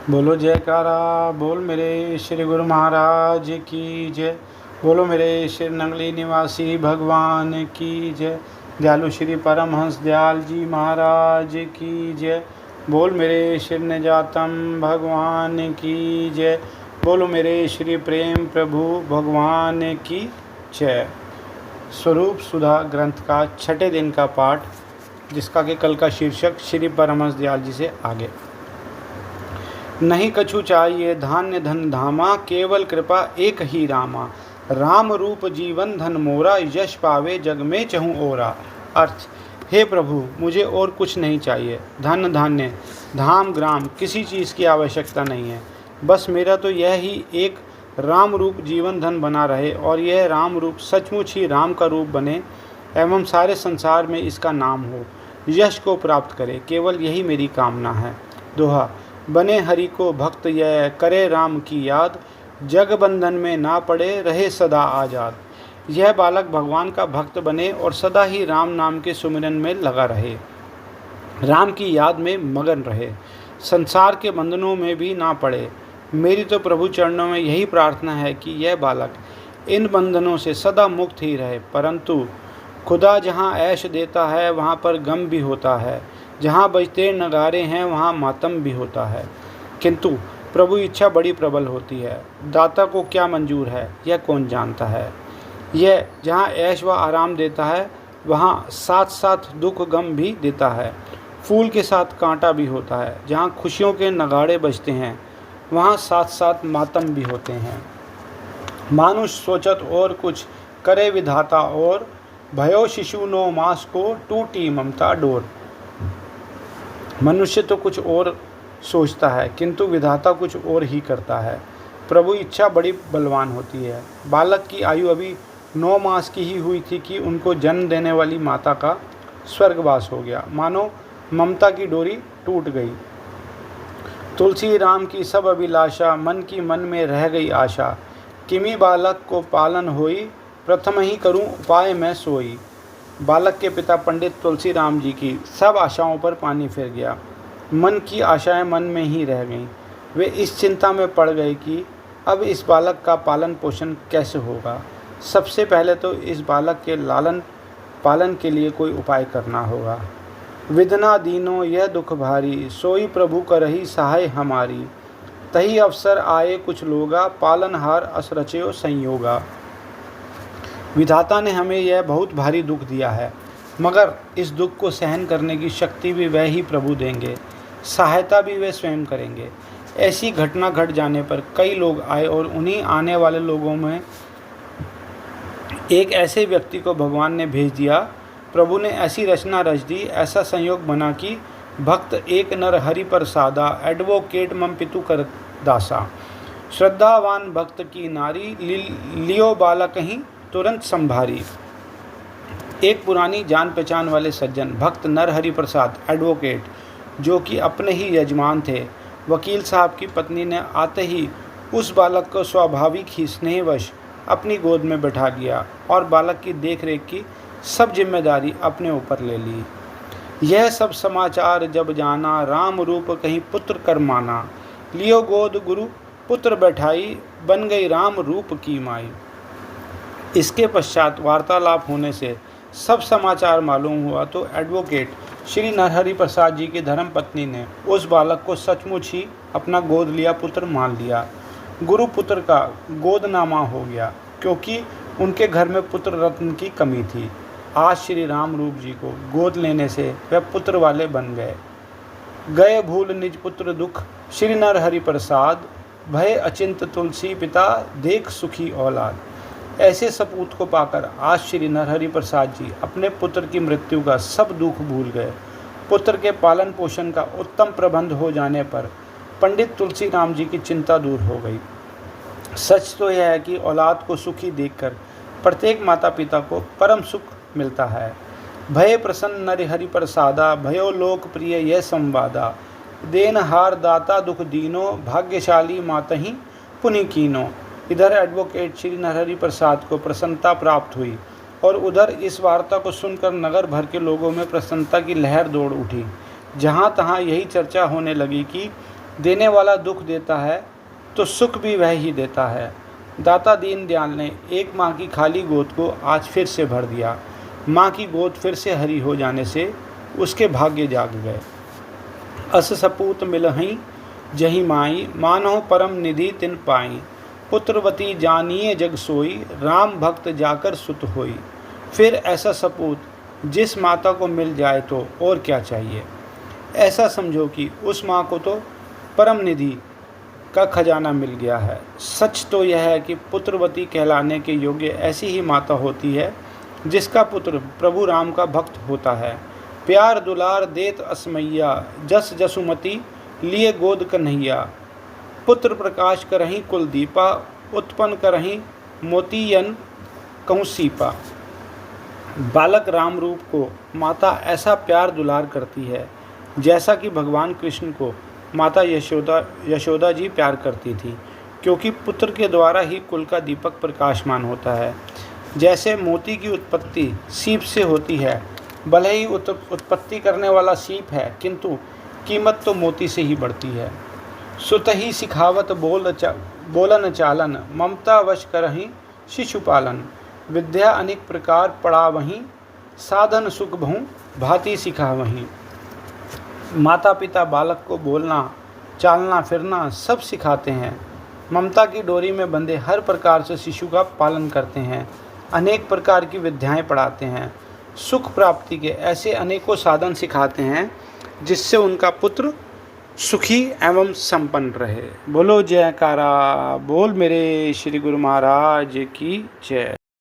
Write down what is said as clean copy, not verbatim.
बोलो जयकारा बोल मेरे श्री गुरु महाराज की जय। बोलो मेरे श्री नंगली निवासी भगवान की जय। दयालु श्री परमहंस दयाल जी महाराज की जय। बोल मेरे श्री निजातम भगवान की जय। बोलो मेरे श्री प्रेम प्रभु भगवान की जय। स्वरूप सुधा ग्रंथ का छठे दिन का पाठ, जिसका कि कल का शीर्षक श्री परमहंस दयाल जी से आगे। नहीं कछु चाहिए धान्य धन धामा, केवल कृपा एक ही रामा। राम रूप जीवन धन मोरा, यश पावे जग में चहु ओरा। अर्थ, हे प्रभु मुझे और कुछ नहीं चाहिए। धन धान्य धाम ग्राम किसी चीज़ की आवश्यकता नहीं है। बस मेरा तो यह ही एक राम रूप जीवन धन बना रहे और यह राम रूप सचमुच ही राम का रूप बने एवं सारे संसार में इसका नाम हो, यश को प्राप्त करे। केवल यही मेरी कामना है। दोहा, बने हरि को भक्त यह करे राम की याद, जग बंधन में ना पड़े रहे सदा आजाद। यह बालक भगवान का भक्त बने और सदा ही राम नाम के सुमिरन में लगा रहे, राम की याद में मगन रहे, संसार के बंधनों में भी ना पड़े। मेरी तो प्रभु चरणों में यही प्रार्थना है कि यह बालक इन बंधनों से सदा मुक्त ही रहे। परंतु खुदा जहाँ ऐश देता है वहाँ पर गम भी होता है, जहाँ बजते नगारे हैं वहाँ मातम भी होता है। किंतु प्रभु इच्छा बड़ी प्रबल होती है। दाता को क्या मंजूर है यह कौन जानता है। यह जहाँ ऐश व आराम देता है वहाँ साथ साथ दुख गम भी देता है। फूल के साथ कांटा भी होता है। जहाँ खुशियों के नगाड़े बजते हैं वहाँ साथ साथ मातम भी होते हैं। मानुष सोचत और कुछ करे विधाता और, भयो शिशु 9 मास को टूटी ममता डोर। मनुष्य तो कुछ और सोचता है किंतु विधाता कुछ और ही करता है। प्रभु इच्छा बड़ी बलवान होती है। बालक की आयु अभी 9 मास की ही हुई थी कि उनको जन्म देने वाली माता का स्वर्गवास हो गया। मानो ममता की डोरी टूट गई। तुलसी राम की सब अभिलाषा, मन की मन में रह गई आशा। किमी बालक को पालन होई, प्रथम ही करूं उपाय मैं सोई। बालक के पिता पंडित तुलसी राम जी की सब आशाओं पर पानी फिर गया। मन की आशाएं मन में ही रह गईं। वे इस चिंता में पड़ गए कि अब इस बालक का पालन पोषण कैसे होगा। सबसे पहले तो इस बालक के लालन पालन के लिए कोई उपाय करना होगा। विधना दीनो यह दुख भारी, सोई प्रभु करही सहाय हमारी। तही अवसर आए कुछ लोगा, पालनहार असरचयो संयोगा। विधाता ने हमें यह बहुत भारी दुख दिया है, मगर इस दुख को सहन करने की शक्ति भी वह ही प्रभु देंगे, सहायता भी वे स्वयं करेंगे। ऐसी घटना घट जाने पर कई लोग आए और उन्हीं आने वाले लोगों में एक ऐसे व्यक्ति को भगवान ने भेज दिया। प्रभु ने ऐसी रचना रच दी, ऐसा संयोग बना कि भक्त एक नर हरि पर सादा, एडवोकेट मम पितु कर दासा। श्रद्धावान भक्त की नारी, लियो बालक ही तुरंत संभारी। एक पुरानी जान पहचान वाले सज्जन भक्त नरहरि प्रसाद एडवोकेट, जो कि अपने ही यजमान थे, वकील साहब की पत्नी ने आते ही उस बालक को स्वाभाविक ही स्नेहवश अपनी गोद में बैठा लिया और बालक की देखरेख की सब जिम्मेदारी अपने ऊपर ले ली। यह सब समाचार जब जाना, राम रूप कहीं पुत्र कर माना। लियो गोद गुरु पुत्र बैठाई, बन गई राम रूप की माई। इसके पश्चात वार्तालाप होने से सब समाचार मालूम हुआ तो एडवोकेट श्री नरहरि प्रसाद जी की धर्म पत्नी ने उस बालक को सचमुच ही अपना गोद लिया पुत्र मान लिया। गुरु पुत्र का गोदनामा हो गया, क्योंकि उनके घर में पुत्र रत्न की कमी थी। आज श्री राम रूप जी को गोद लेने से वह पुत्र वाले बन गए। गए भूल निज पुत्र दुख, श्री नरहरि प्रसाद, भय अचिंत तुलसी पिता, देख सुखी औलाद। ऐसे सपूत को पाकर आज श्री नरहरि प्रसाद जी अपने पुत्र की मृत्यु का सब दुख भूल गए। पुत्र के पालन पोषण का उत्तम प्रबंध हो जाने पर पंडित तुलसी राम जी की चिंता दूर हो गई। सच तो यह है कि औलाद को सुखी देखकर प्रत्येक माता पिता को परम सुख मिलता है। भय प्रसन्न नरहरि प्रसादा, भयो लोक प्रिय यह संवादा। देनहार दाता दुख दीनो, भाग्यशाली मातहि पुनि कीनो। इधर एडवोकेट श्री नरहरि प्रसाद को प्रसन्नता प्राप्त हुई और उधर इस वार्ता को सुनकर नगर भर के लोगों में प्रसन्नता की लहर दौड़ उठी। जहाँ तहाँ यही चर्चा होने लगी कि देने वाला दुख देता है तो सुख भी वह ही देता है। दाता दीनदयाल ने एक माँ की खाली गोद को आज फिर से भर दिया। माँ की गोद फिर से हरी हो जाने से उसके भाग्य जाग गए। अस सपूत मिलहीं जही माई, मानहो परम निधि तिन पाई। पुत्रवती जानिए जग सोई, राम भक्त जाकर सुत होई। फिर ऐसा सपूत जिस माता को मिल जाए तो और क्या चाहिए। ऐसा समझो कि उस माँ को तो परम निधि का खजाना मिल गया है। सच तो यह है कि पुत्रवती कहलाने के योग्य ऐसी ही माता होती है जिसका पुत्र प्रभु राम का भक्त होता है। प्यार दुलार देत असमैया, जस जसुमती लिए गोद कन्हैया। पुत्र प्रकाश करहीं कुल दीपा, उत्पन्न करहीं मोतियन कहूँ सीपा। बालक राम रूप को माता ऐसा प्यार दुलार करती है जैसा कि भगवान कृष्ण को माता यशोदा जी प्यार करती थी, क्योंकि पुत्र के द्वारा ही कुल का दीपक प्रकाशमान होता है। जैसे मोती की उत्पत्ति सीप से होती है, भले ही उत्पत्ति करने वाला सीप है किंतु कीमत तो मोती से ही बढ़ती है। सुत ही सिखावत बोलन चालन, ममता वश करहीं शिशुपालन। विद्या अनेक प्रकार पढ़ा वहीं, साधन सुख बहु भांति सिखा वहीं। माता पिता बालक को बोलना चालना फिरना सब सिखाते हैं। ममता की डोरी में बंधे हर प्रकार से शिशु का पालन करते हैं, अनेक प्रकार की विद्याएं पढ़ाते हैं। सुख प्राप्ति के ऐसे अनेकों साधन सिखाते हैं जिससे उनका पुत्र सुखी एवं संपन्न रहे। बोलो जयकारा बोल मेरे श्री गुरु महाराज की जय।